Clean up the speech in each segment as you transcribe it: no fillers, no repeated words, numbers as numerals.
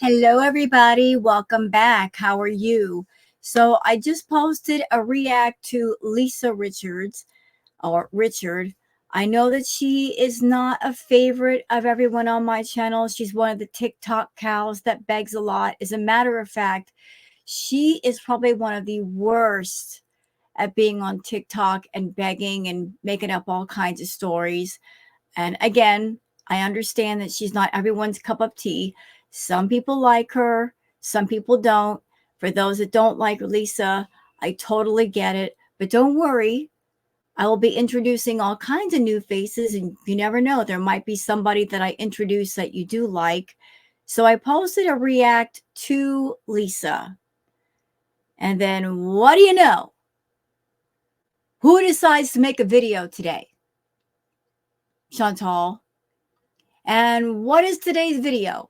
Hello, everybody. Welcome back. How are you? So, I just posted a react to Lisa Richards or Richard. I know that she is not a favorite of everyone on my channel. She's one of the TikTok cows that begs a lot. As a matter of fact, she is probably one of the worst at being on TikTok and begging and making up all kinds of stories. And again, I understand that she's not everyone's cup of tea. Some people like her, some people don't. For those that don't like Lisa, I totally get it. But don't worry, I will be introducing all kinds of new faces, and you never know, there might be somebody that I introduce that you do like. So I posted a react to Lisa. And then what do you know? Who decides to make a video today? Chantal. And what is today's video?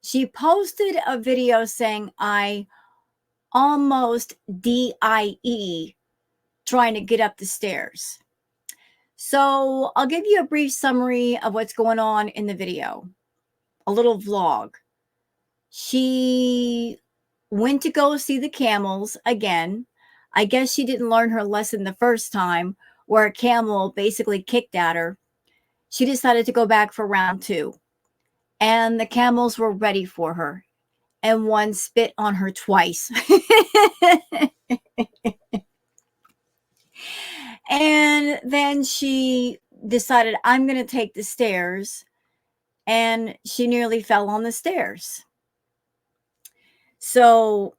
She posted a video saying, I almost DIE trying to get up the stairs. So I'll give you a brief summary of what's going on in the video, a little vlog. She went to go see the camels again. I guess she didn't learn her lesson the first time where a camel basically kicked at her. She decided to go back for round 2. And the camels were ready for her. And one spit on her twice. And then she decided, I'm going to take the stairs. And she nearly fell on the stairs. So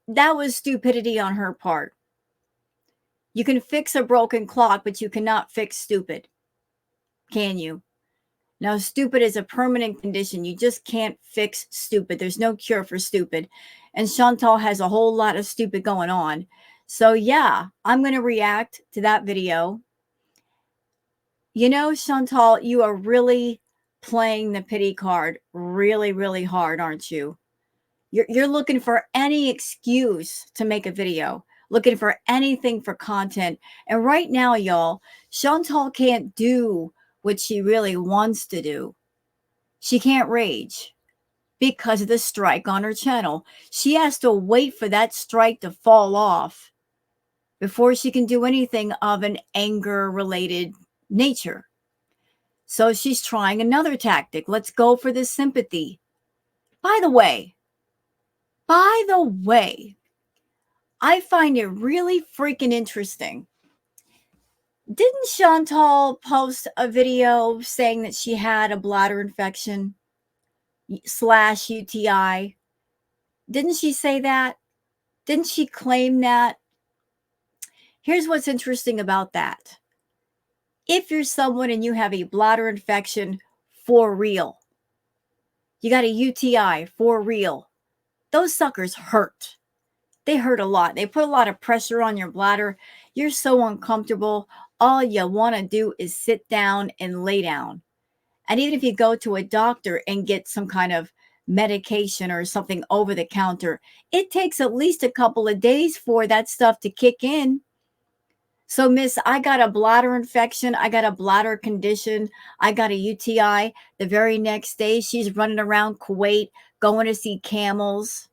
that was stupidity on her part. You can fix a broken clock, but you cannot fix stupid. Can you? Now, stupid is a permanent condition. You just can't fix stupid. There's no cure for stupid. And Chantal has a whole lot of stupid going on. So, yeah, I'm going to react to that video. You know, Chantal, you are really playing the pity card really, really hard, aren't you? You're looking for any excuse to make a video, looking for anything for content. And right now, y'all, Chantal can't do what she really wants to do. She can't rage because of the strike on her channel. She has to wait for that strike to fall off before she can do anything of an anger-related nature. So she's trying another tactic. Let's go for the sympathy. By the way, I find it really freaking interesting. Didn't Chantal post a video saying that she had a bladder infection / UTI? Didn't she say that? Didn't she claim that? Here's what's interesting about that. If you're someone and you have a bladder infection for real, you got a UTI for real, those suckers hurt. They hurt a lot. They put a lot of pressure on your bladder. You're so uncomfortable. All you want to do is sit down and lay down. And even if you go to a doctor and get some kind of medication or something over the counter, it takes at least a couple of days for that stuff to kick in. So, miss, I got a bladder infection. I got a bladder condition. I got a UTI. The very next day, she's running around Kuwait, going to see camels,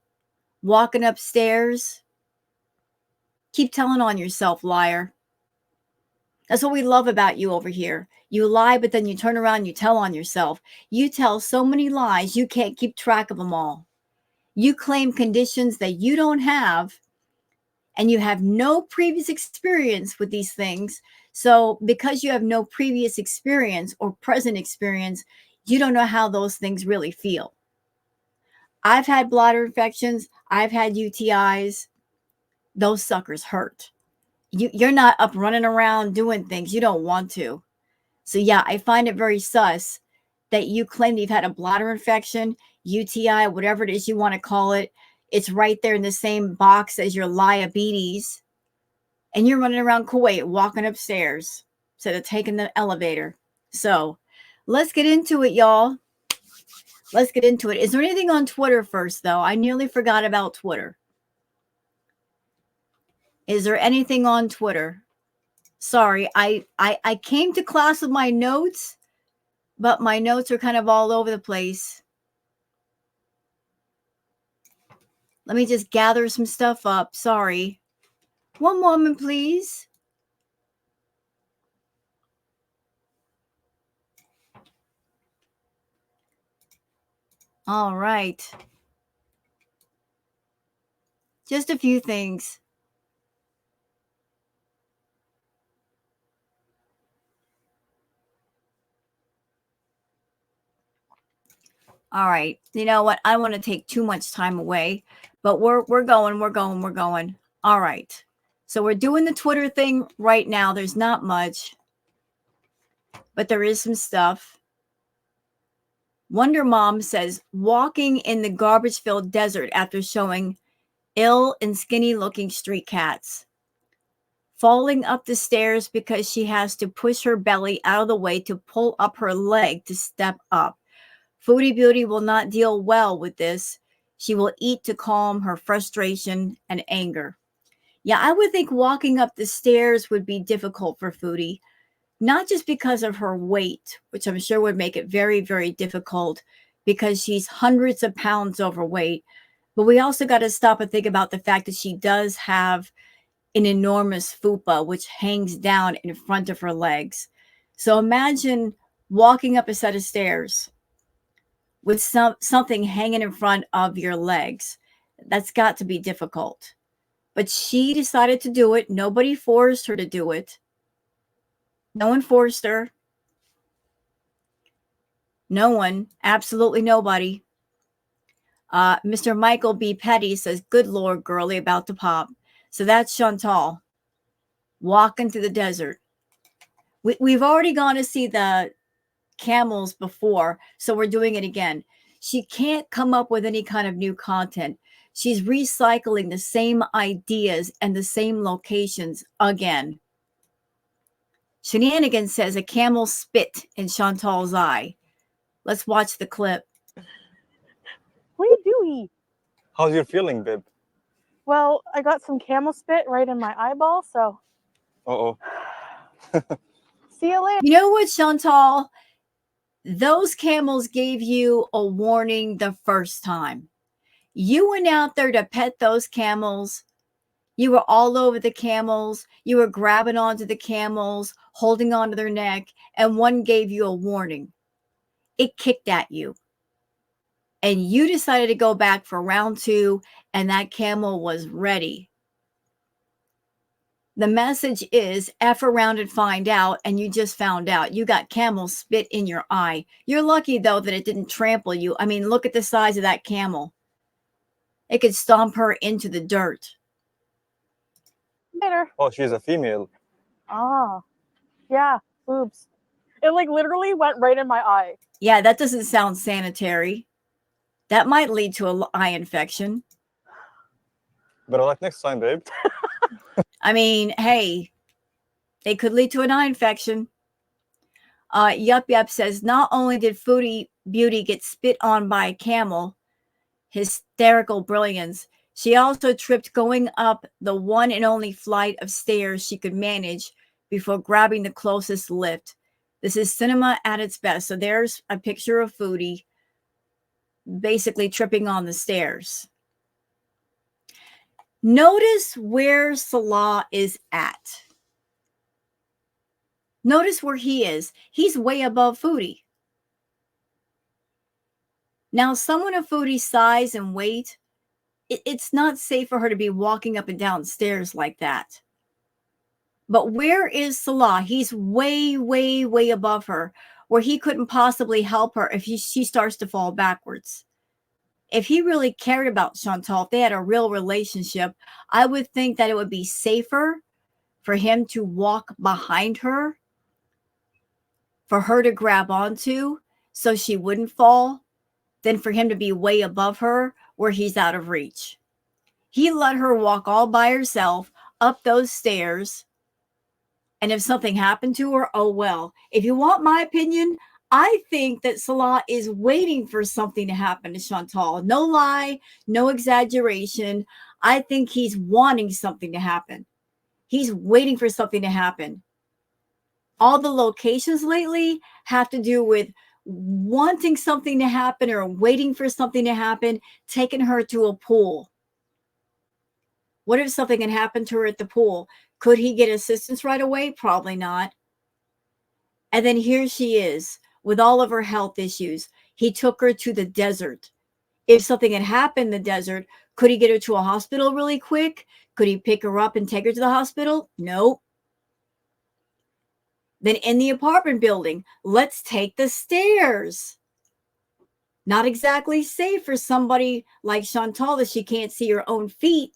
walking upstairs. Keep telling on yourself, liar. That's what we love about you over here. You lie, but then you turn around and you tell on yourself. You tell so many lies, you can't keep track of them all. You claim conditions that you don't have, and you have no previous experience with these things. So because you have no previous experience or present experience, you don't know how those things really feel. I've had bladder infections. I've had UTIs. Those suckers hurt. You're not up running around doing things you don't want to. So yeah, I find it very sus that you claim that you've had a bladder infection, UTI, whatever it is you want to call it. It's right there in the same box as your diabetes. And you're running around Kuwait, walking upstairs instead of taking the elevator. So let's get into it, y'all. Let's get into it. Is there anything on Twitter first, though? I nearly forgot about Twitter. Is there anything on Twitter? Sorry, I came to class with my notes, but my notes are kind of all over the place. Let me just gather some stuff up. Sorry. One moment, please. All right. Just a few things. All right. You know what? I don't want to take too much time away, but we're going. All right. So we're doing the Twitter thing right now. There's not much, but there is some stuff. Wonder Mom says walking in the garbage-filled desert after showing ill and skinny-looking street cats. Falling up the stairs because she has to push her belly out of the way to pull up her leg to step up. Foodie Beauty will not deal well with this. She will eat to calm her frustration and anger. Yeah, I would think walking up the stairs would be difficult for Foodie, not just because of her weight, which I'm sure would make it very, very difficult because she's hundreds of pounds overweight. But we also got to stop and think about the fact that she does have an enormous fupa, which hangs down in front of her legs. So imagine walking up a set of stairs with something hanging in front of your legs. That's got to be difficult. But she decided to do it. Nobody forced her to do it. No one forced her. No one. Absolutely nobody. Mr. Michael B. Petty says, good Lord, girly, about to pop. So that's Chantal walking through the desert. We've already gone to see the camels before, so we're doing it again. She can't come up with any kind of new content. She's recycling the same ideas and the same locations again. Shenanigans says a camel spit in Chantal's eye. Let's watch the clip. What are you doing? How's your feeling, babe? Well, I got some camel spit right in my eyeball, so. Uh-oh. See you later. You know what, Chantal? Those camels gave you a warning the first time. You went out there to pet those camels. You were all over the camels. You were grabbing onto the camels, holding onto their neck, and one gave you a warning. It kicked at you. And you decided to go back for round 2, and that camel was ready. The message is F around and find out, and you just found out. You got camel spit in your eye. You're lucky, though, that it didn't trample you. I mean, look at the size of that camel. It could stomp her into the dirt. Later. Oh, she's a female. Ah, yeah, boobs. It like literally went right in my eye. Yeah, that doesn't sound sanitary. That might lead to an eye infection. Better luck next time, babe. I mean, hey, it could lead to an eye infection. Yup says, not only did Foodie Beauty get spit on by a camel, hysterical brilliance, she also tripped going up the one and only flight of stairs she could manage before grabbing the closest lift. This is cinema at its best. So there's a picture of Foodie basically tripping on the stairs. Notice where Salah is at. Notice where he is. He's way above Foodie. Now, someone of Foodie's size and weight, it's not safe for her to be walking up and down stairs like that. But where is Salah? He's way, way, way above her, where he couldn't possibly help her if she starts to fall backwards. If he really cared about Chantal, if they had a real relationship, I would think that it would be safer for him to walk behind her, for her to grab onto so she wouldn't fall, than for him to be way above her where he's out of reach. He let her walk all by herself up those stairs. And if something happened to her, oh well. If you want my opinion, I think that Salah is waiting for something to happen to Chantal. No lie, no exaggeration. I think he's wanting something to happen. He's waiting for something to happen. All the locations lately have to do with wanting something to happen or waiting for something to happen, taking her to a pool. What if something had happened to her at the pool? Could he get assistance right away? Probably not. And then here she is with all of her health issues. He took her to the desert. If something had happened in the desert, could he get her to a hospital really quick? Could he pick her up and take her to the hospital? Nope. Then in the apartment building, let's take the stairs. Not exactly safe for somebody like Chantal that she can't see her own feet.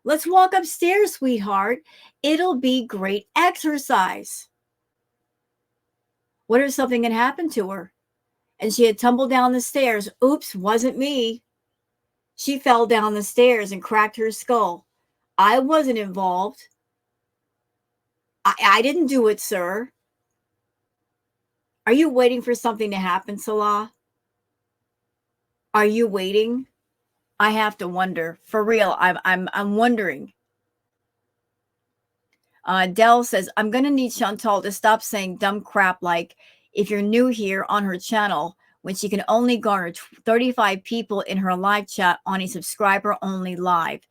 Let's walk upstairs, sweetheart. It'll be great exercise. What if something had happened to her and she had tumbled down the stairs? Oops, wasn't me. She fell down the stairs and cracked her skull. I wasn't involved. I didn't do it, sir. Are you waiting for something to happen, Salah? Are you waiting? I have to wonder. For real, I'm wondering. Dell says, I'm going to need Chantal to stop saying dumb crap like, if you're new here on her channel, when she can only garner 35 people in her live chat on a subscriber-only live.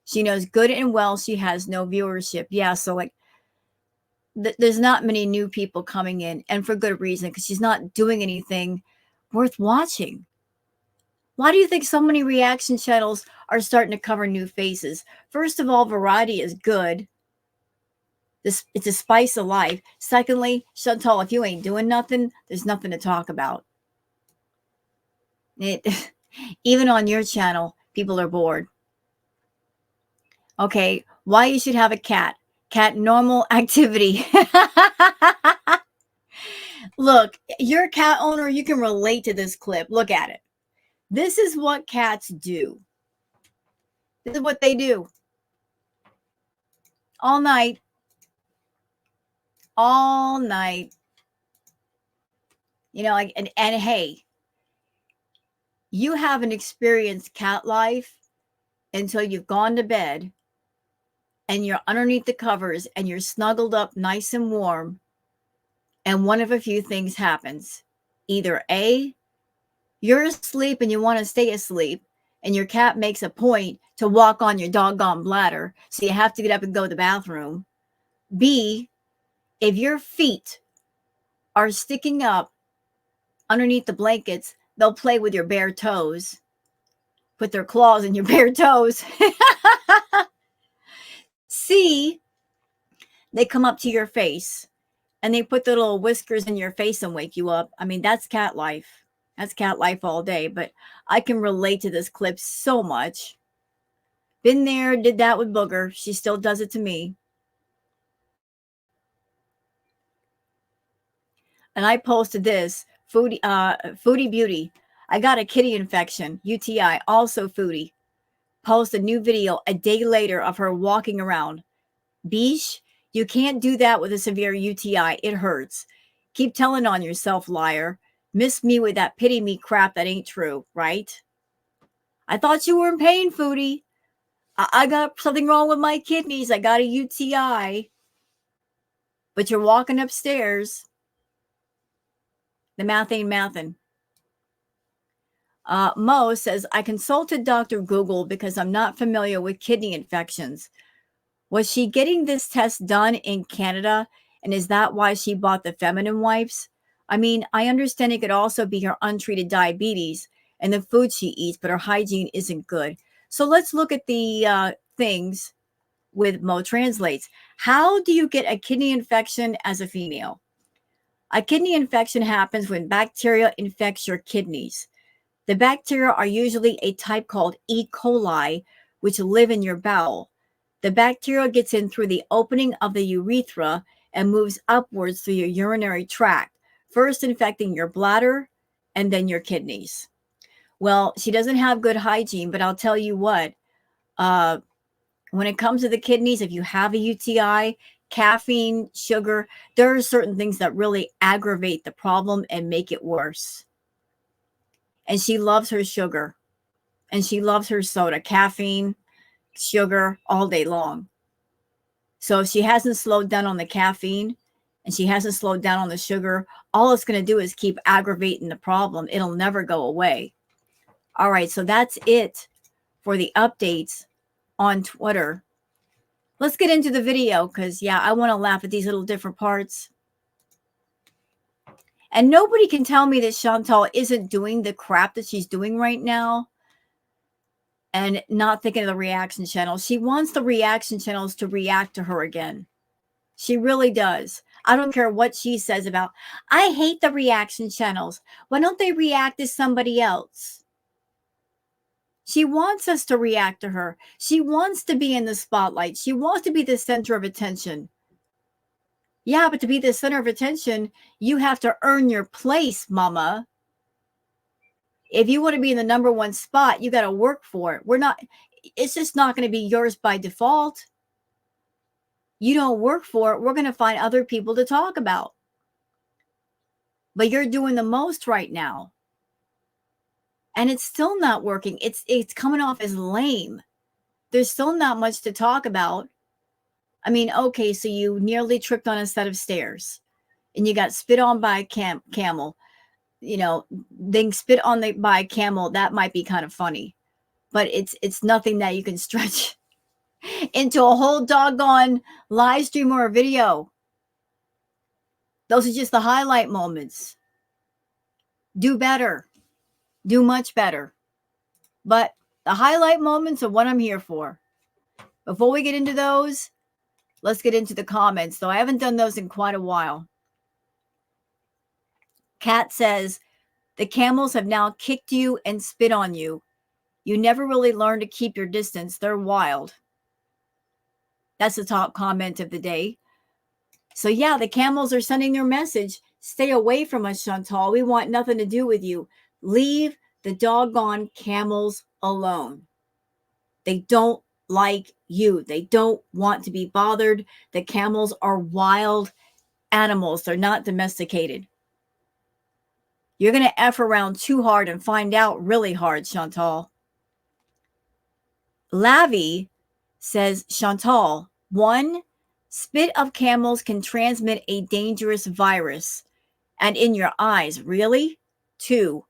She knows good and well she has no viewership. Yeah, so like, there's not many new people coming in, and for good reason, because she's not doing anything worth watching. Why do you think so many reaction channels are starting to cover new faces? First of all, variety is good. It's a spice of life. Secondly, Chantal, if you ain't doing nothing, there's nothing to talk about. Even on your channel, people are bored. Okay, why you should have a cat? Cat normal activity. Look, you're a cat owner, you can relate to this clip. Look at it. This is what cats do. This is what they do. All night. All night. You know, like, and hey, you haven't experienced cat life until you've gone to bed and you're underneath the covers and you're snuggled up nice and warm, and one of a few things happens. Either A, you're asleep and you want to stay asleep, and your cat makes a point to walk on your doggone bladder, so you have to get up and go to the bathroom. B, if your feet are sticking up underneath the blankets, they'll play with your bare toes, put their claws in your bare toes. C, they come up to your face and they put their little whiskers in your face and wake you up. I mean, that's cat life. That's cat life all day, but I can relate to this clip so much. Been there, did that with Booger. She still does it to me. And I posted this, Foodie Beauty. I got a kitty infection, UTI, also Foodie. Post a new video a day later of her walking around. Beech, you can't do that with a severe UTI. It hurts. Keep telling on yourself, liar. Miss me with that pity me crap that ain't true, right? I thought you were in pain, Foodie. I got something wrong with my kidneys. I got a UTI. But you're walking upstairs. The math ain't mathin'. Mo says, I consulted Dr. Google because I'm not familiar with kidney infections. Was she getting this test done in Canada? And is that why she bought the feminine wipes? I mean, I understand it could also be her untreated diabetes and the food she eats, but her hygiene isn't good. So let's look at the things with Mo Translates. How do you get a kidney infection as a female? A kidney infection happens when bacteria infects your kidneys. The bacteria are usually a type called E. coli, which live in your bowel. The bacteria gets in through the opening of the urethra and moves upwards through your urinary tract, first infecting your bladder and then your kidneys. Well, she doesn't have good hygiene, but I'll tell you what, when it comes to the kidneys, if you have a UTI, caffeine, sugar, there are certain things that really aggravate the problem and make it worse. And she loves her sugar and she loves her soda, caffeine, sugar all day long. So if she hasn't slowed down on the caffeine and she hasn't slowed down on the sugar, all it's going to do is keep aggravating the problem. It'll never go away. All right, so that's it for the updates on Twitter. Let's get into the video because, yeah, I want to laugh at these little different parts. And nobody can tell me that Chantal isn't doing the crap that she's doing right now and not thinking of the reaction channels. She wants the reaction channels to react to her again. She really does. I don't care what she says about, I hate the reaction channels. Why don't they react to somebody else? She wants us to react to her. She wants to be in the spotlight. She wants to be the center of attention. Yeah, but to be the center of attention, you have to earn your place, mama. If you want to be in the number one spot, you got to work for it. It's just not going to be yours by default. You don't work for it. We're going to find other people to talk about. But you're doing the most right now. And it's still not working. It's coming off as lame. There's still not much to talk about. I mean, okay, so you nearly tripped on a set of stairs and you got spit on by a camel. You know, being spit on by a camel, that might be kind of funny. But it's nothing that you can stretch into a whole doggone live stream or a video. Those are just the highlight moments. Do better. Do much better. But the highlight moments are what I'm here for. Before we get into those, let's get into the comments. Though I haven't done those in quite a while. Kat says, the camels have now kicked you and spit on you. You never really learn to keep your distance. They're wild. That's the top comment of the day. So yeah, the camels are sending their message. Stay away from us, Chantal. We want nothing to do with you. Leave the doggone camels alone. They don't like you. They don't want to be bothered. The camels are wild animals. They're not domesticated. You're going to F around too hard and find out really hard, Chantal. Lavi says, Chantal, 1, spit of camels can transmit a dangerous virus. And in your eyes, really? 2,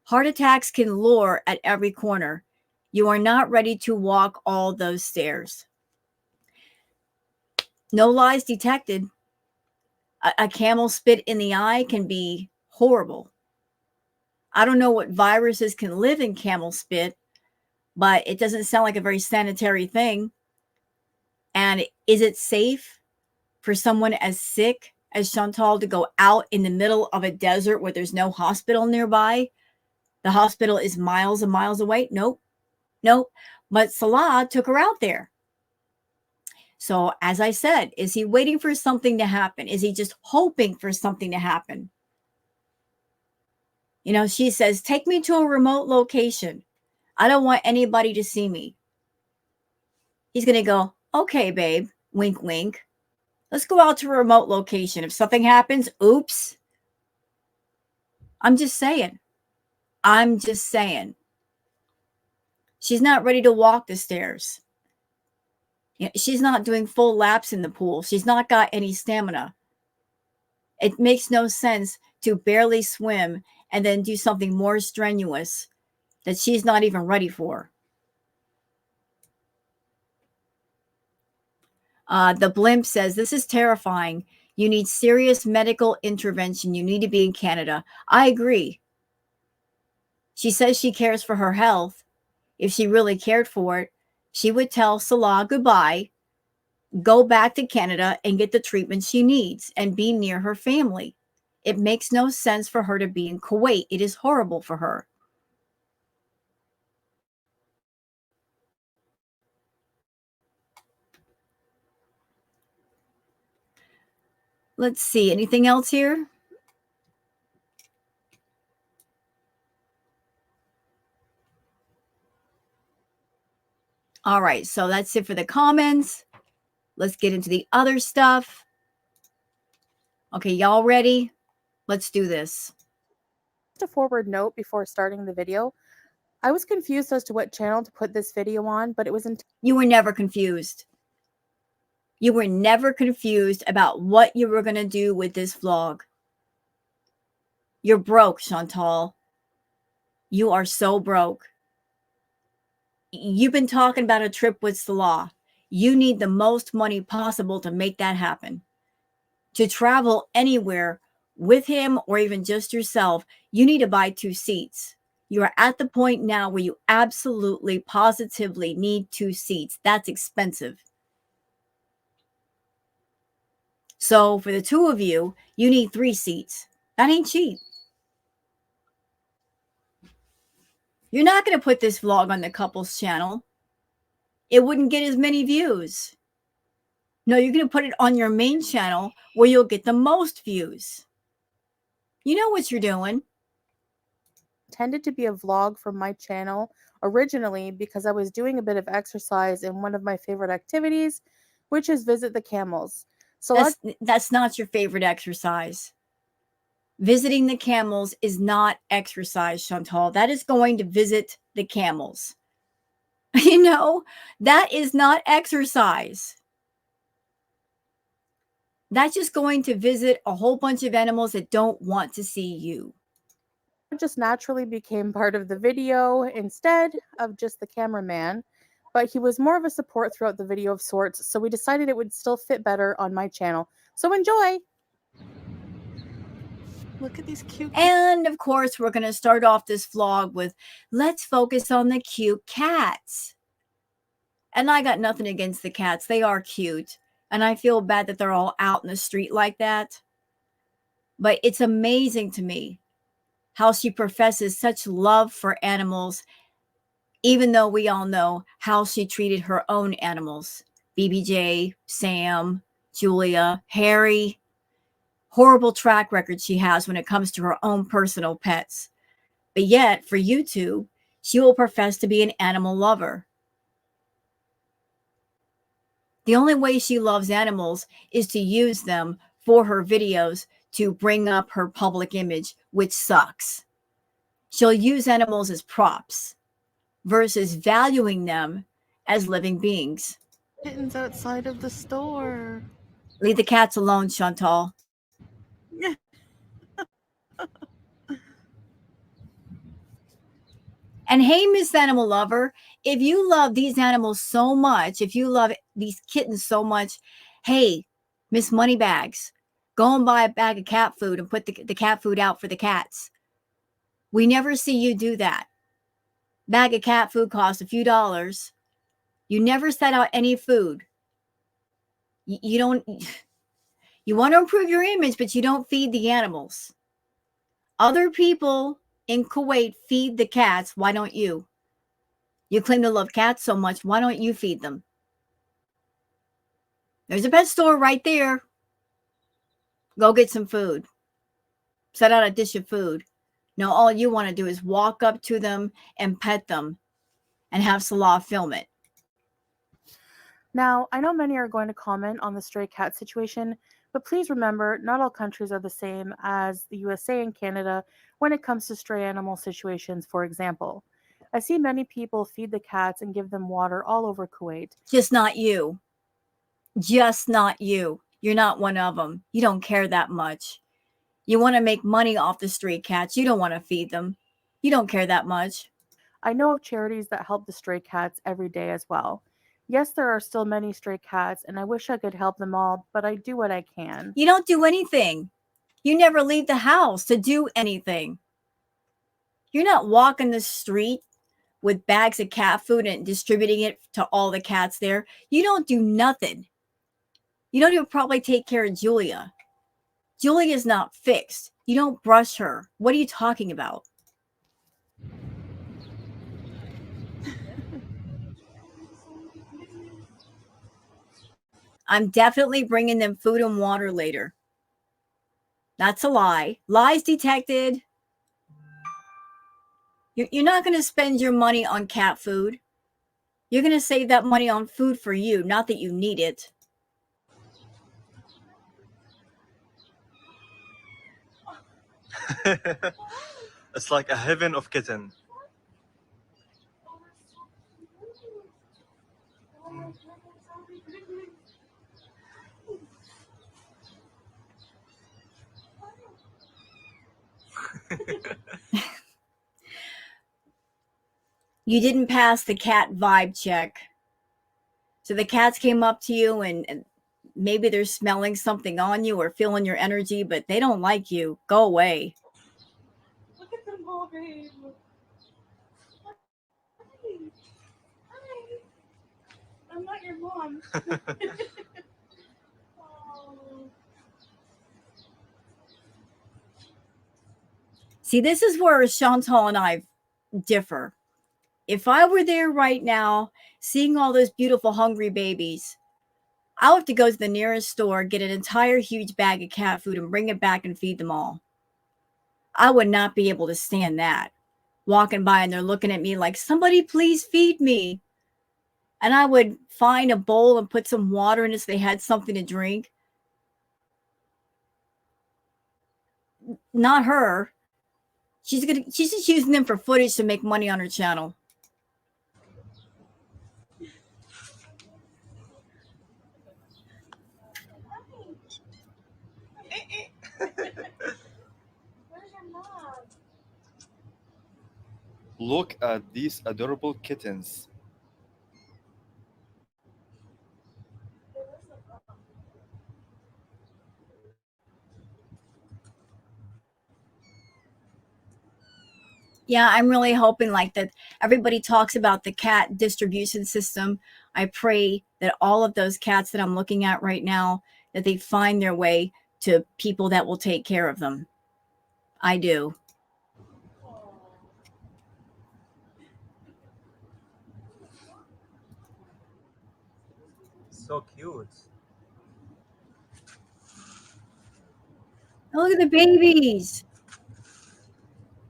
heart attacks can lure at every corner. You are not ready to walk all those stairs. No lies detected. A camel spit in the eye can be horrible. I don't know what viruses can live in camel spit, but it doesn't sound like a very sanitary thing. And is it safe for someone as sick as Chantal to go out in the middle of a desert where there's no hospital nearby? The hospital is miles and miles away. Nope. But Salah took her out there. So as I said, is he waiting for something to happen? Is he just hoping for something to happen? You know, she says, take me to a remote location. I don't want anybody to see me. He's going to go, okay, babe. Wink, wink. Let's go out to a remote location. If something happens, oops. I'm just saying. She's not ready to walk the stairs. She's not doing full laps in the pool. She's not got any stamina. It makes no sense to barely swim and then do something more strenuous that she's not even ready for. The blimp says, this is terrifying. You need serious medical intervention. You need to be in Canada. I agree. She says she cares for her health. If she really cared for it, she would tell Salah goodbye, go back to Canada and get the treatment she needs and be near her family. It makes no sense for her to be in Kuwait. It is horrible for her. Let's see. Anything else here? All right. So that's it for the comments. Let's get into the other stuff. Okay, y'all ready? Let's do this. Just a forward note before starting the video. I was confused as to what channel to put this video on, but it was You were never confused. You were never confused about what you were going to do with this vlog. You're broke, Chantal. You are so broke. You've been talking about a trip with Salah. You need the most money possible to make that happen. To travel anywhere with him or even just yourself, you need to buy 2 seats. You are at the point now where you absolutely, positively need 2 seats. That's expensive. So for the 2 of you, you need 3 seats. That ain't cheap. You're not going to put this vlog on the couples channel. It wouldn't get as many views. No, you're going to put it on your main channel where you'll get the most views. You know what you're doing. Intended to be a vlog from my channel originally because I was doing a bit of exercise in one of my favorite activities, which is visit the camels. So that's not your favorite exercise. Visiting the camels is not exercise, Chantal. That is going to visit the camels. You know, that is not exercise. That's just going to visit a whole bunch of animals that don't want to see you. it just naturally became part of the video instead of just the cameraman, but he was more of a support throughout the video of sorts, so we decided it would still fit better on my channel. So enjoy! Look at these cute. And of course, we're going to start off this vlog with, let's focus on the cute cats. And I got nothing against the cats. They are cute. And I feel bad that they're all out in the street like that. But it's amazing to me how she professes such love for animals, even though we all know how she treated her own animals. BBJ, Sam, Julia, Harry. Horrible track record she has when it comes to her own personal pets. But yet, for YouTube, she will profess to be an animal lover. The only way she loves animals is to use them for her videos to bring up her public image, which sucks. She'll use animals as props versus valuing them as living beings. Kittens outside of the store. Leave the cats alone, Chantal. And hey, Miss Animal Lover, if you love these animals so much, if you love these kittens so much, hey, Miss Moneybags, go and buy a bag of cat food and put the cat food out for the cats. We never see you do that. Bag of cat food costs a few dollars. You never set out any food. You don't, you want to improve your image, but you don't feed the animals. Other people in Kuwait feed the cats. Why don't you? You claim to love cats so much. Why don't you feed them? There's a pet store right there. Go get some food. Set out a dish of food. No, all you want to do is walk up to them and pet them and have Salah film it. Now, I know many are going to comment on the stray cat situation, but please remember, not all countries are the same as the USA and Canada when it comes to stray animal situations, for example. I see many people feed the cats and give them water all over Kuwait. Just not you. Just not you. You're not one of them. You don't care that much. You want to make money off the stray cats. You don't want to feed them. You don't care that much. I know of charities that help the stray cats every day as well. Yes, there are still many stray cats, and I wish I could help them all, but I do what I can. You don't do anything. You never leave the house to do anything. You're not walking the street with bags of cat food and distributing it to all the cats there. You don't do nothing. You don't even probably take care of Julia. Julia's not fixed. You don't brush her. What are you talking about? I'm definitely bringing them food and water later. That's a lie. Lies detected. You're not going to spend your money on cat food. You're going to save that money on food for you, not that you need it. It's like a heaven of kitten. You didn't pass the cat vibe check. So the cats came up to you and maybe they're smelling something on you or feeling your energy, but they don't like you. Go away. Look at them all, babe. Hi. I'm not your mom. Oh. See, this is where Chantal and I differ. If I were there right now, seeing all those beautiful hungry babies, I'll have to go to the nearest store, get an entire huge bag of cat food, and bring it back and feed them all. I would not be able to stand that. Walking by and they're looking at me like, somebody please feed me. And I would find a bowl and put some water in it so they had something to drink. Not her. She's just using them for footage to make money on her channel. Where's your mom? Look at these adorable kittens. Yeah, I'm really hoping like that everybody talks about the cat distribution system. I pray that all of those cats that I'm looking at right now, that they find their way to people that will take care of them. I do. So cute. Oh, look at the babies.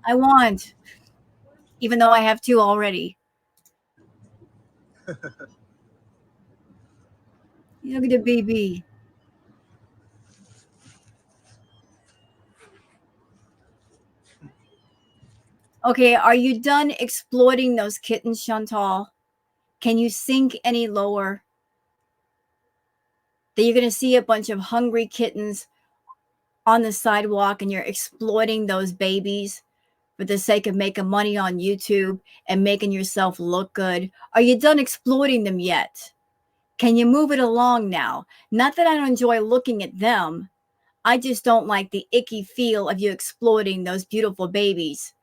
I want, even though I have two already. Look at the baby. Okay, are you done exploiting those kittens, Chantal? Can you sink any lower? That you're going to see a bunch of hungry kittens on the sidewalk and you're exploiting those babies for the sake of making money on YouTube and making yourself look good? Are you done exploiting them yet? Can you move it along now? Not that I don't enjoy looking at them. I just don't like the icky feel of you exploiting those beautiful babies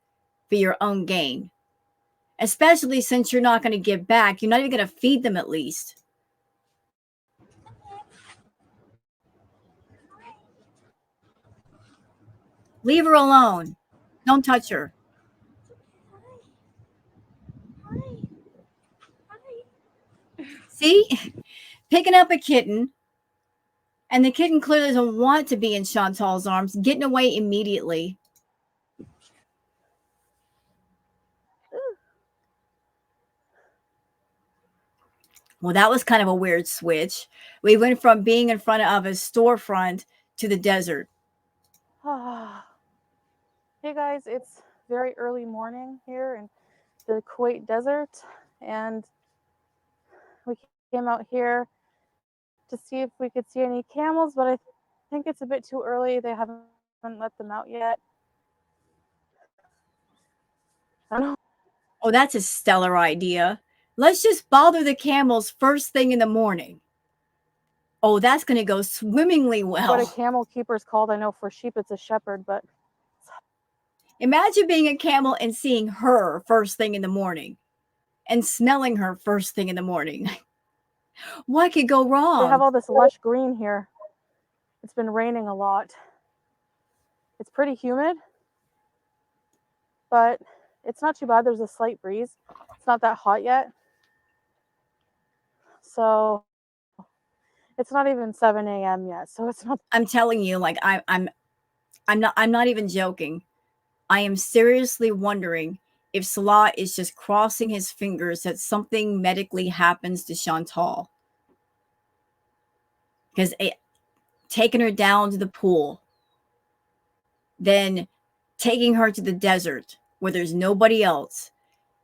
for your own gain. Especially since you're not going to give back. You're not even going to feed them at least. Leave her alone. Don't touch her. See? Picking up a kitten, and the kitten clearly doesn't want to be in Chantal's arms, getting away immediately. Well, that was kind of a weird switch. We went from being in front of a storefront to the desert. Hey guys, it's very early morning here in the Kuwait desert, and we came out here to see if we could see any camels, but I think it's a bit too early. They haven't let them out yet. I don't know. Oh, that's a stellar idea. Let's just bother the camels first thing in the morning. Oh, that's going to go swimmingly well. What a camel keeper is called. I know for sheep it's a shepherd, but imagine being a camel and seeing her first thing in the morning and smelling her first thing in the morning. What could go wrong? they have all this lush green here. It's been raining a lot. It's pretty humid, but it's not too bad. There's a slight breeze. It's not that hot yet. So it's not even 7 a.m. yet. So it's not. I'm telling you, like I'm not even joking. I am seriously wondering if Salah is just crossing his fingers that something medically happens to Chantal. Because taking her down to the pool, then taking her to the desert where there's nobody else,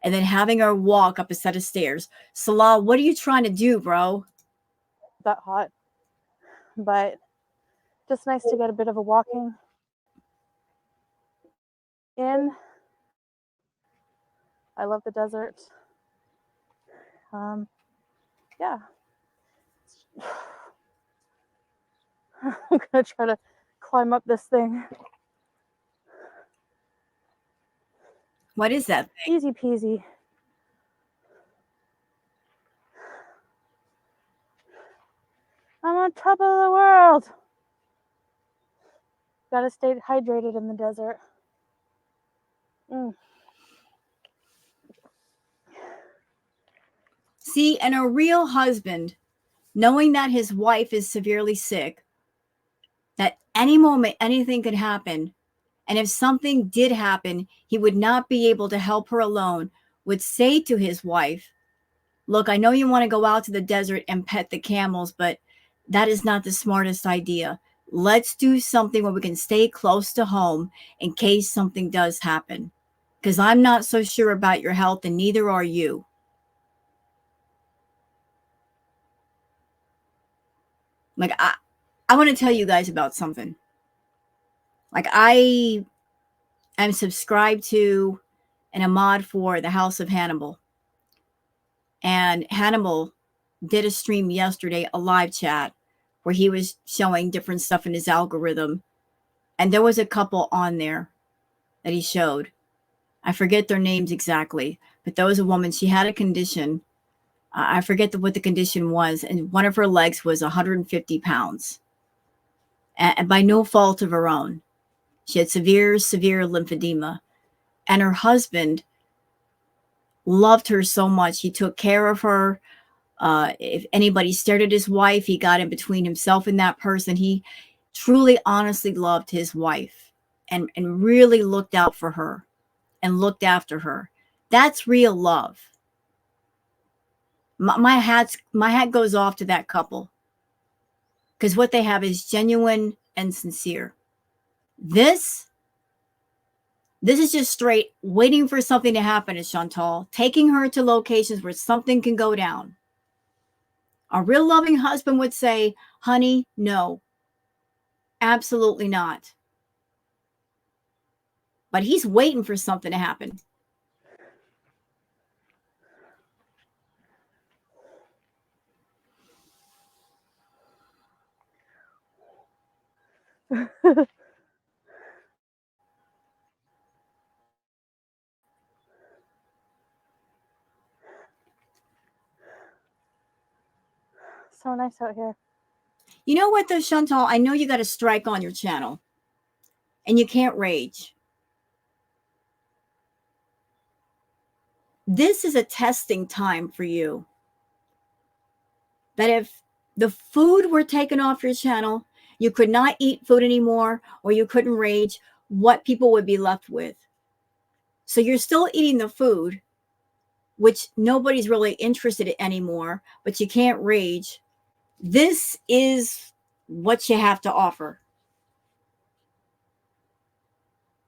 and then having her walk up a set of stairs. Salah, what are you trying to do, bro? That hot, but just nice to get a bit of a walking in. I love the desert. Yeah. I'm gonna try to climb up this thing. What is that thing? Easy peasy. I'm on top of the world. Gotta stay hydrated in the desert. See, and a real husband, knowing that his wife is severely sick, that any moment anything could happen, and if something did happen, he would not be able to help her alone, would say to his wife, look, I know you want to go out to the desert and pet the camels, but that is not the smartest idea. Let's do something where we can stay close to home in case something does happen. Because I'm not so sure about your health, and neither are you. Like, I want to tell you guys about something. Like, I am subscribed to and a mod for the House of Hannibal. And Hannibal did a stream yesterday, a live chat, where he was showing different stuff in his algorithm. And there was a couple on there that he showed. I forget their names exactly, but there was a woman, she had a condition. I forget what the condition was. And one of her legs was 150 pounds. And by no fault of her own. She had severe lymphedema. And her husband loved her so much. He took care of her. If anybody stared at his wife, he got in between himself and that person. He truly, honestly loved his wife and really looked out for her and looked after her. That's real love. My hat goes off to that couple, because what they have is genuine and sincere. This is just straight waiting for something to happen to Chantal, taking her to locations where something can go down. A real loving husband would say, honey, no, absolutely not. But he's waiting for something to happen. So nice out here. You know what, though, Chantal? I know you got a strike on your channel, and you can't rage. This is a testing time for you. That if the food were taken off your channel, you could not eat food anymore, or you couldn't rage, what people would be left with. So you're still eating the food, which nobody's really interested in anymore, but you can't rage. This is what you have to offer.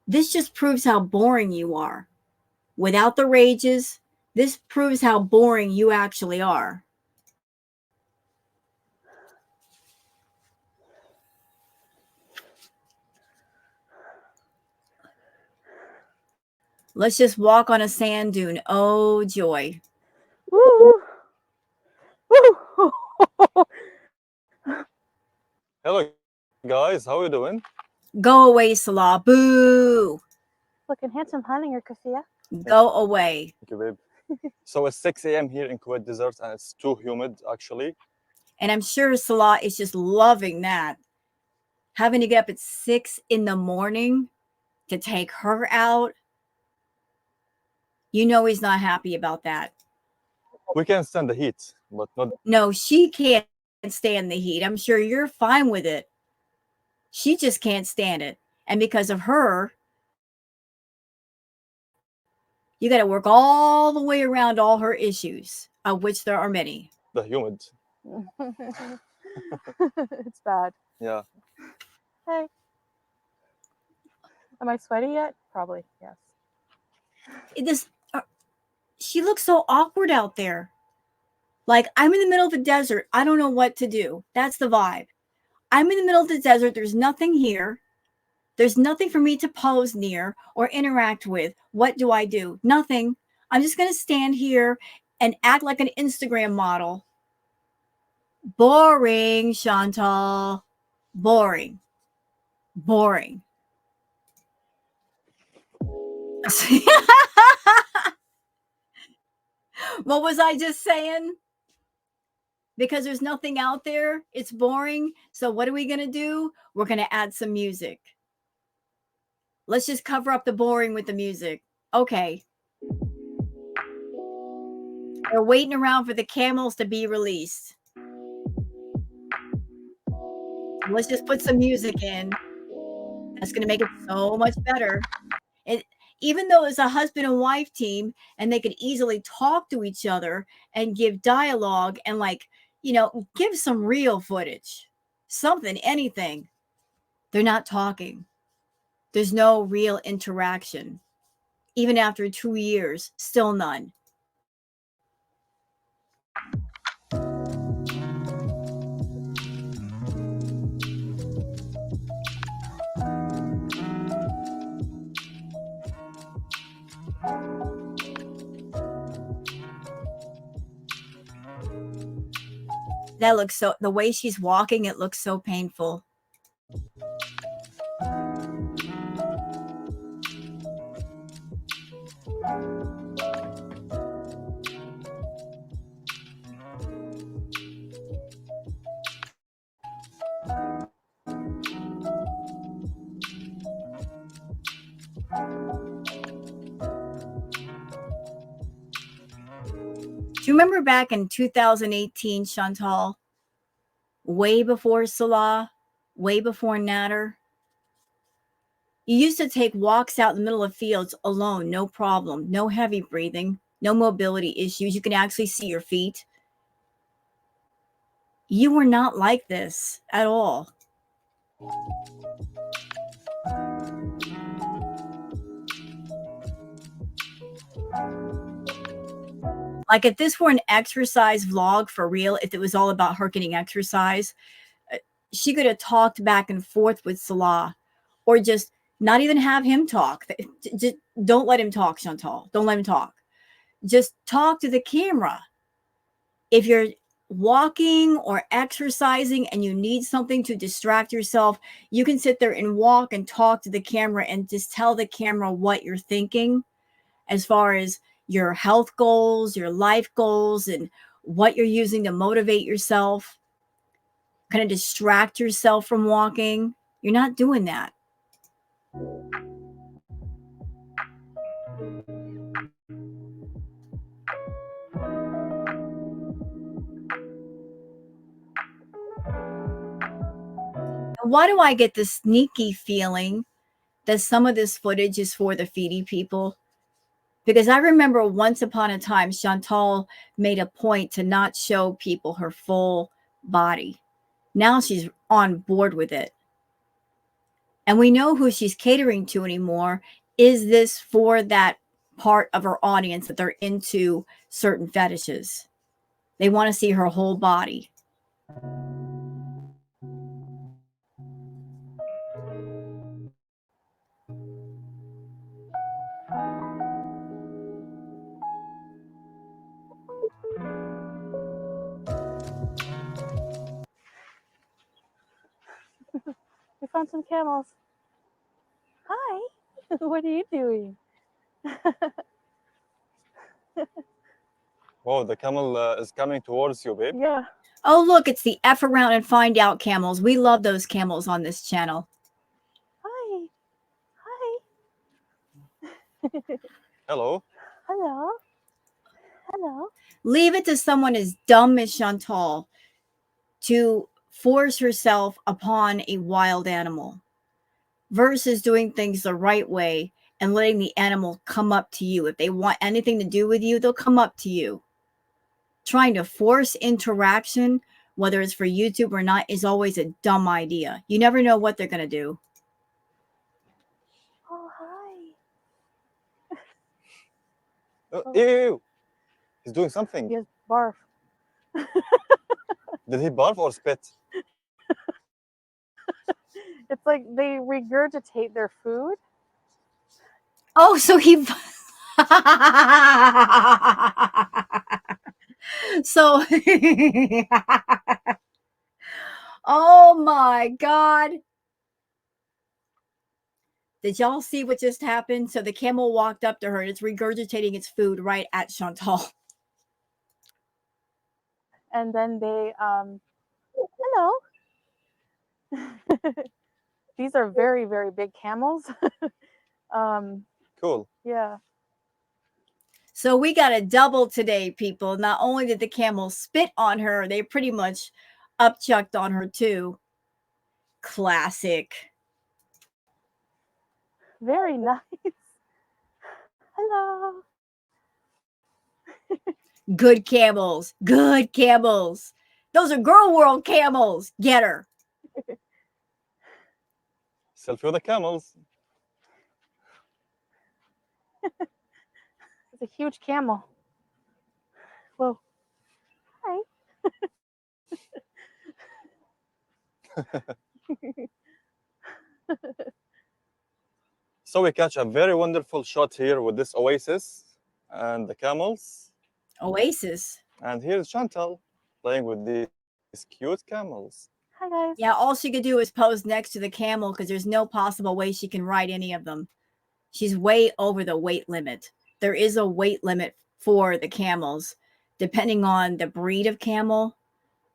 This just proves how boring you are. Without the rages, this proves how boring you actually are. Let's just walk on a sand dune. Oh, joy. Woo! Woo! Hello, guys. How are you doing? Go away, Salah. Boo. Looking handsome, honey, or Kafia. Go away. Thank you, babe. So it's 6 a.m. here in Kuwait Desert, and it's too humid, actually. And I'm sure Salah is just loving that. Having to get up at 6 in the morning to take her out. You know he's not happy about that. We can stand the heat, but not. No, she can't stand the heat. I'm sure you're fine with it. She just can't stand it. And because of her, you got to work all the way around all her issues, of which there are many. The humid. It's bad. Yeah. Hey. Am I sweaty yet? Probably, yes. She looks so awkward out there. Like, I'm in the middle of a desert. I don't know what to do. That's the vibe. I'm in the middle of the desert. There's nothing here. There's nothing for me to pose near or interact with. What do I do? Nothing. I'm just going to stand here and act like an Instagram model. Boring, Chantal. Boring. Boring. What was I just saying? Because there's nothing out there, it's boring. So what are we going to do? We're going to add some music. Let's just cover up the boring with the music. Okay. They're waiting around for the camels to be released. Let's just put some music in. That's going to make it so much better. Even though it's a husband and wife team and they could easily talk to each other and give dialogue and give some real footage, something, anything. They're not talking. There's no real interaction. Even after 2 years, still none. That looks so, the way she's walking, it looks so painful. Do you remember back in 2018, Chantal? Way before Salah, way before Natter? You used to take walks out in the middle of fields alone, no problem, no heavy breathing, no mobility issues. You can actually see your feet. You were not like this at all. Like if this were an exercise vlog for real, if it was all about her getting exercise, she could have talked back and forth with Salah, or just not even have him talk. Just don't let him talk, Chantal. Don't let him talk. Just talk to the camera. If you're walking or exercising and you need something to distract yourself, you can sit there and walk and talk to the camera and just tell the camera what you're thinking as far as your health goals, your life goals, and what you're using to motivate yourself. Kind of distract yourself from walking. You're not doing that. Why do I get this sneaky feeling that some of this footage is for the feedy people? Because I remember once upon a time, Chantal made a point to not show people her full body. Now she's on board with it. And we know who she's catering to anymore. Is this for that part of her audience that they're into certain fetishes? They want to see her whole body. We found some camels. Hi. What are you doing? Oh, the camel is coming towards you, babe. Yeah. Oh, look, it's the F around and find out camels. We love those camels on this channel. Hi. Hi. Hello. Hello. Hello. Leave it to someone as dumb as Chantal to force herself upon a wild animal versus doing things the right way and letting the animal come up to you. If they want anything to do with you, they'll come up to you. Trying to force interaction, whether it's for YouTube or not, is always a dumb idea. You never know what they're going to do. Oh, hi. Oh, Oh. ew. He's doing something. Yes, barf. Did he barf or spit? It's like they regurgitate their food. Oh, so he So, oh my God. Did y'all see what just happened? So the camel walked up to her and it's regurgitating its food right at Chantal. And then they, hello. These are very, very big camels. Cool. Yeah. So we got a double today, people. Not only did the camel spit on her, they pretty much upchucked on her too. Classic. Very nice. Hello. Good camels. Good camels. Those are Girl World camels. Get her. Selfie with the camels. It's a huge camel. Whoa. Hi. So we catch a very wonderful shot here with this oasis and the camels. Oasis. And here's Chantal playing with these cute camels. Hi, guys. Yeah, all she could do is pose next to the camel because there's no possible way she can ride any of them. She's way over the weight limit. There is a weight limit for the camels. Depending on the breed of camel,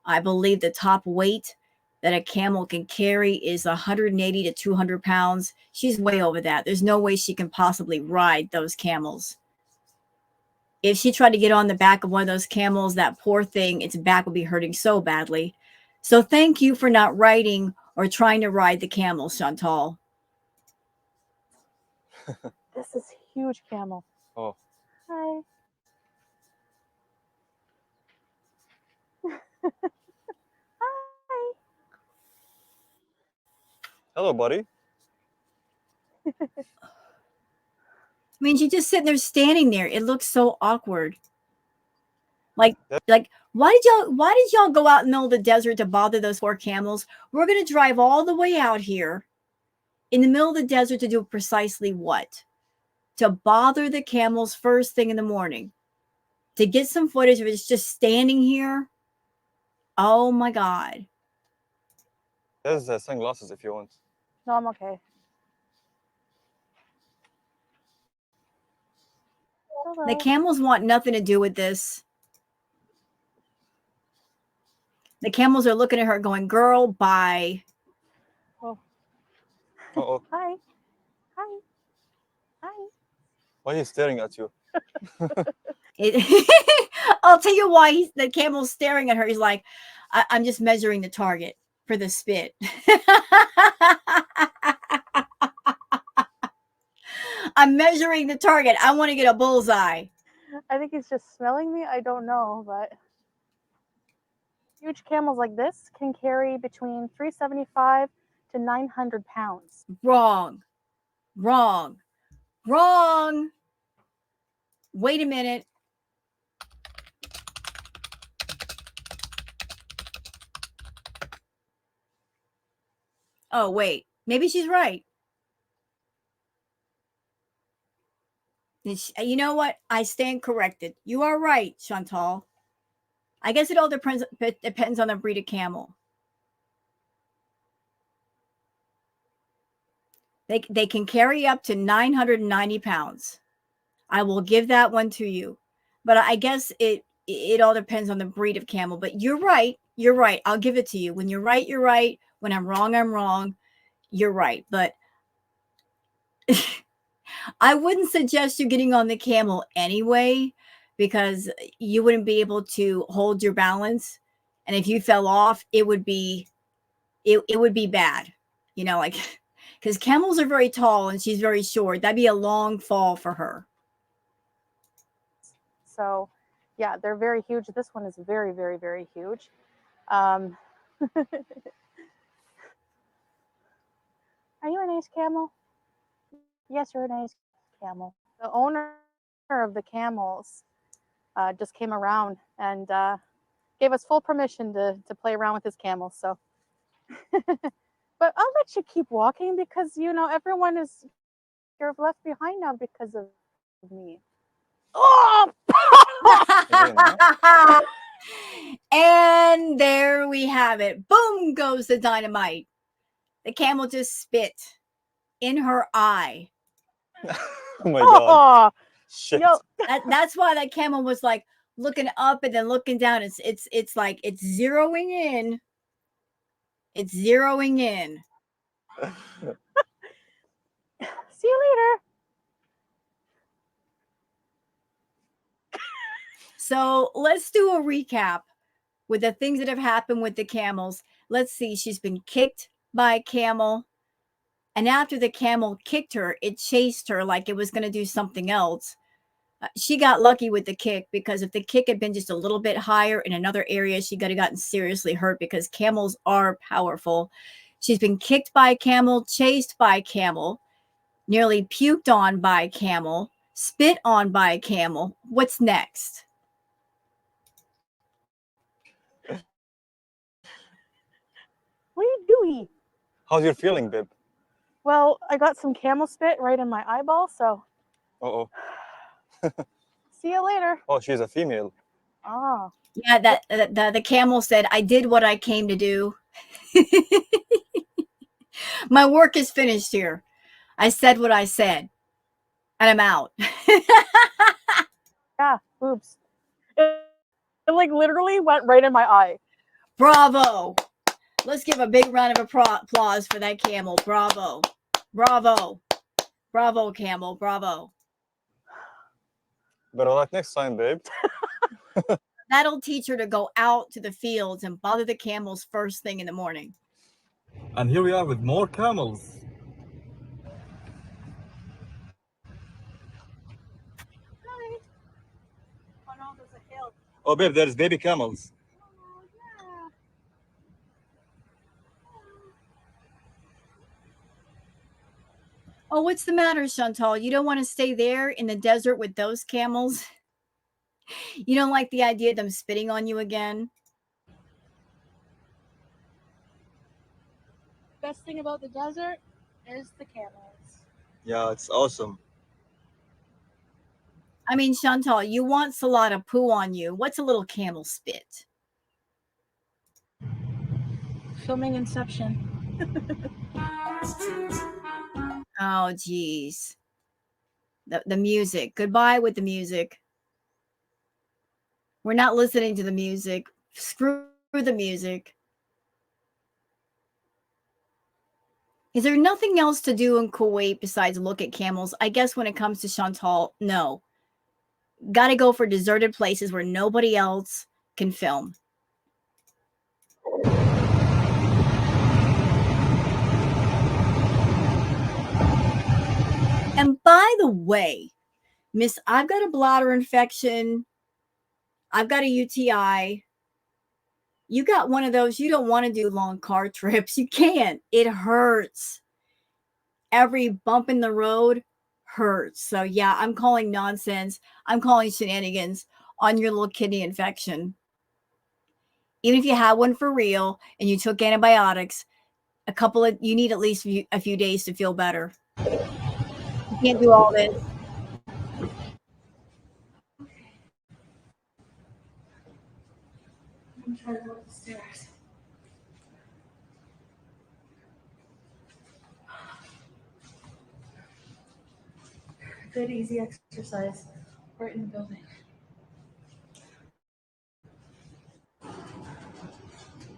I believe the top weight that a camel can carry is 180 to 200 pounds. She's way over that. There's no way she can possibly ride those camels. If she tried to get on the back of one of those camels, that poor thing, its back would be hurting so badly. So thank you for not riding or trying to ride the camel, Chantal. This is huge camel. Oh. Hi. Hi. Hello, buddy. I mean, she's just sitting there standing there. It looks so awkward. Like why did y'all go out in the middle of the desert to bother those poor camels? We're gonna drive all the way out here in the middle of the desert to do precisely what? To bother the camels first thing in the morning. To get some footage of it just standing here. Oh my God. There's sunglasses if you want. No, I'm okay. Hello. The camels want nothing to do with this. The camels are looking at her going, girl, bye. Oh. Uh-oh. Hi. Hi. Hi. Why are you staring at you? I'll tell you why the camel's staring at her. He's like, I'm just measuring the target for the spit. I'm measuring the target. I want to get a bullseye. I think he's just smelling me. I don't know, but huge camels like this can carry between 375 to 900 pounds. Wrong. Wrong. Wrong. Wait a minute. Oh, wait. Maybe she's right. You know what? I stand corrected. You are right, Chantal. I guess it all depends on the breed of camel. They can carry up to 990 pounds. I will give that one to you. But I guess it all depends on the breed of camel. But you're right. You're right. I'll give it to you. When you're right, you're right. When I'm wrong. You're right. But I wouldn't suggest you getting on the camel anyway, because you wouldn't be able to hold your balance. And if you fell off, it would be bad. You know, like, because camels are very tall and she's very short. That'd be a long fall for her. So, yeah, they're very huge. This one is very, very, very huge. Are you a nice camel? Yes, you're a nice camel. The owner of the camels just came around and gave us full permission to play around with his camels. So, but I'll let you keep walking because, you know, everyone is, you're left behind now because of me. Oh! Again, huh? And there we have it. Boom goes the dynamite. The camel just spit in her eye. Oh my god. Oh, Shit. yo, That's why that camel was like looking up and then looking down. It's like it's zeroing in. It's zeroing in. see you later. So let's do a recap with the things that have happened with the camels. Let's see. She's been kicked by a camel. And after the camel kicked her, it chased her like it was going to do something else. She got lucky with the kick, because if the kick had been just a little bit higher in another area, she could have gotten seriously hurt, because camels are powerful. She's been kicked by a camel, chased by a camel, nearly puked on by a camel, spit on by a camel. What's next? What are you doing? How's your feeling, babe? Well, I got some camel spit right in my eyeball, so Uh-oh. see you later. Oh, she's a female. Ah, Yeah, that the camel said, "I did what I came to do. My work is finished here. I said what I said, and I'm out." yeah, oops. It like literally went right in my eye. Bravo. Let's give a big round of applause for that camel. Bravo. Bravo. Bravo, camel. Bravo. Better luck next time, babe. That'll teach her to go out to the fields and bother the camels first thing in the morning. And here we are with more camels. Hi. Oh no, there's a hill. Oh, babe, there's baby camels. Oh yeah. Oh, what's the matter, Chantal? You don't want to stay there in the desert with those camels? You don't like the idea of them spitting on you again? Best thing about the desert is the camels. Yeah, it's awesome. I mean, Chantal, you want Salada poo on you. What's a little camel spit? Filming Inception. Oh, geez. The music. Goodbye with the music. We're not listening to the music. Screw the music. Is there nothing else to do in Kuwait besides look at camels? I guess when it comes to Chantal, no. Got to go for deserted places where nobody else can film. And by the way, Miss, I've got a bladder infection. I've got a UTI. You got one of those. You don't want to do long car trips. You can't. It hurts. Every bump in the road hurts. So, yeah, I'm calling nonsense. I'm calling shenanigans on your little kidney infection. Even if you had one for real and you took antibiotics, you need at least a few days to feel better. You can't do all this. I'm trying to go up the stairs. Good, easy exercise right in the building.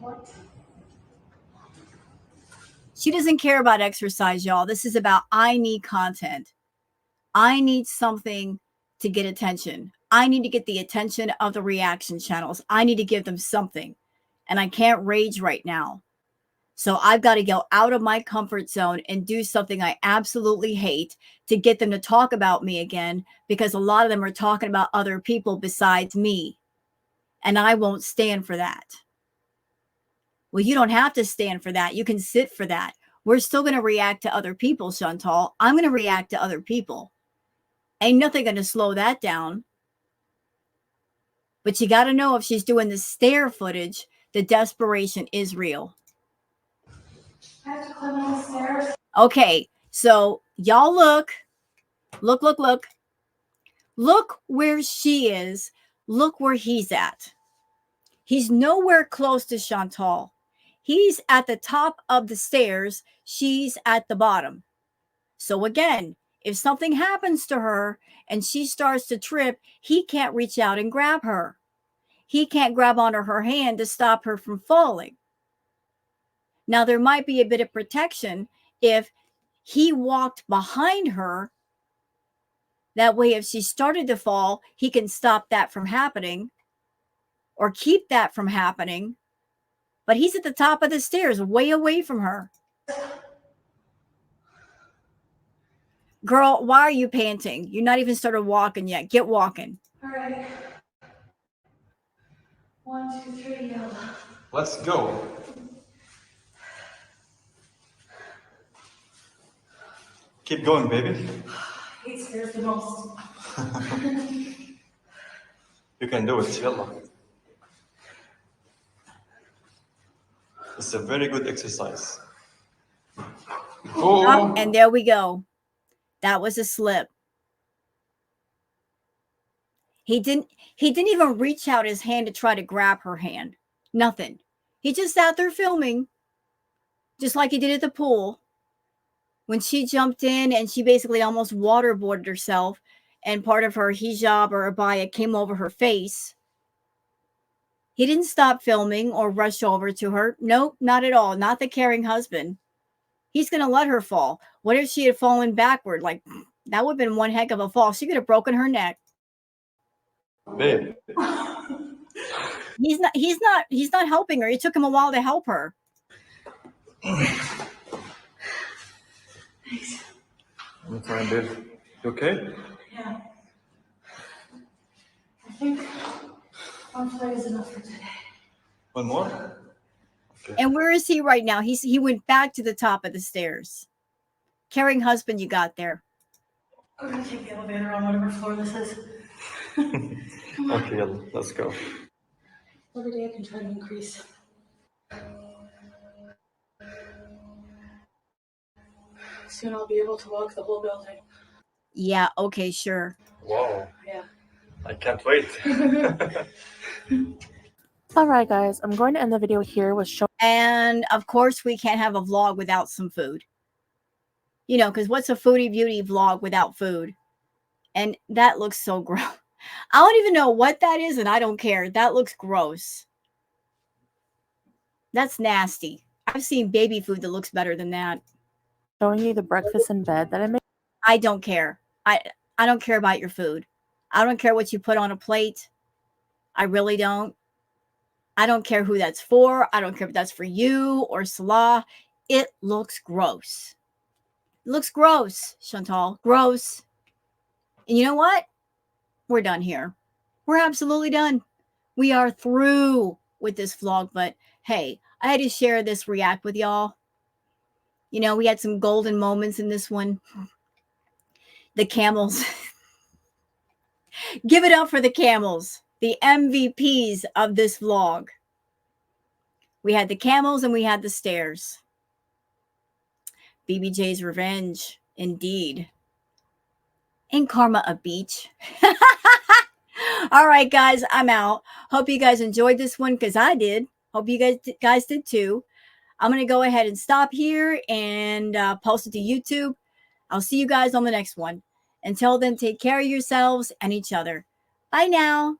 What? She doesn't care about exercise, y'all. This is about I need content. I need something to get attention. I need to get the attention of the reaction channels. I need to give them something. And I can't rage right now. So I've got to go out of my comfort zone and do something I absolutely hate to get them to talk about me again, because a lot of them are talking about other people besides me. And I won't stand for that. Well, you don't have to stand for that. You can sit for that. We're still going to react to other people, Chantal. I'm going to react to other people. Ain't nothing going to slow that down. But you got to know, if she's doing the Stair footage, the desperation is real. I have to climb on the stairs. Okay, so y'all look. Look where she is. Look where he's at. He's nowhere close to Chantal. He's at the top of the stairs. She's at the bottom. So again, if something happens to her and she starts to trip, he can't reach out and grab her. He can't grab onto her hand to stop her from falling. Now, there might be a bit of protection if he walked behind her. That way, if she started to fall, he can stop that from happening or keep that from happening. But he's at the top of the stairs, way away from her. Girl, why are you panting? You're not even started walking yet. Get walking. All right. 1, 2, 3, yell. Let's go. Keep going, baby. Hate stairs the most. You can do it, yalla. It's a very good exercise. Oh, and there we go. That was a slip. He didn't even reach out his hand to try to grab her hand. Nothing. He just sat there filming, just like he did at the pool. When she jumped in and she basically almost waterboarded herself and part of her hijab or abaya came over her face. He didn't stop filming or rush over to her. Nope, not at all. Not the caring husband. He's going to let her fall. What if she had fallen backward? Like, that would have been one heck of a fall. She could have broken her neck. Babe. He's not helping her. It took him a while to help her. Thanks. I'm fine, babe. You okay? Yeah. I think one flight is enough for today. One more? Okay. And where is he right now? He went back to the top of the stairs. Caring husband you got there. I'm gonna take the elevator on whatever floor this is. Okay, yalla, let's go. Every day I can try to increase. Soon I'll be able to walk the whole building. Yeah, okay, sure. Wow. Yeah. I can't wait. Alright guys, I'm going to end the video here with showing And of course, we can't have a vlog without some food. You know, because what's a foodie beauty vlog without food? And that looks so gross. I don't even know what that is, and I don't care. That looks gross. That's nasty. I've seen baby food that looks better than that. you the breakfast in bed that I made. I don't care. I don't care about your food. I don't care what you put on a plate. I really don't. I don't care who that's for. I don't care if that's for you or Salah. It looks gross. It looks gross, Chantal. Gross. And you know what? We're done here. We're absolutely done. We are through with this vlog, but hey, I had to share this react with y'all. You know, we had some golden moments in this one. The camels. Give it up for the camels, the MVPs of this vlog. We had the camels and we had the stairs. BBJ's revenge, indeed. And karma of Beech. All right, guys, I'm out. Hope you guys enjoyed this one because I did. Hope you guys did too. I'm going to go ahead and stop here and post it to YouTube. I'll see you guys on the next one. Until then, take care of yourselves and each other. Bye now.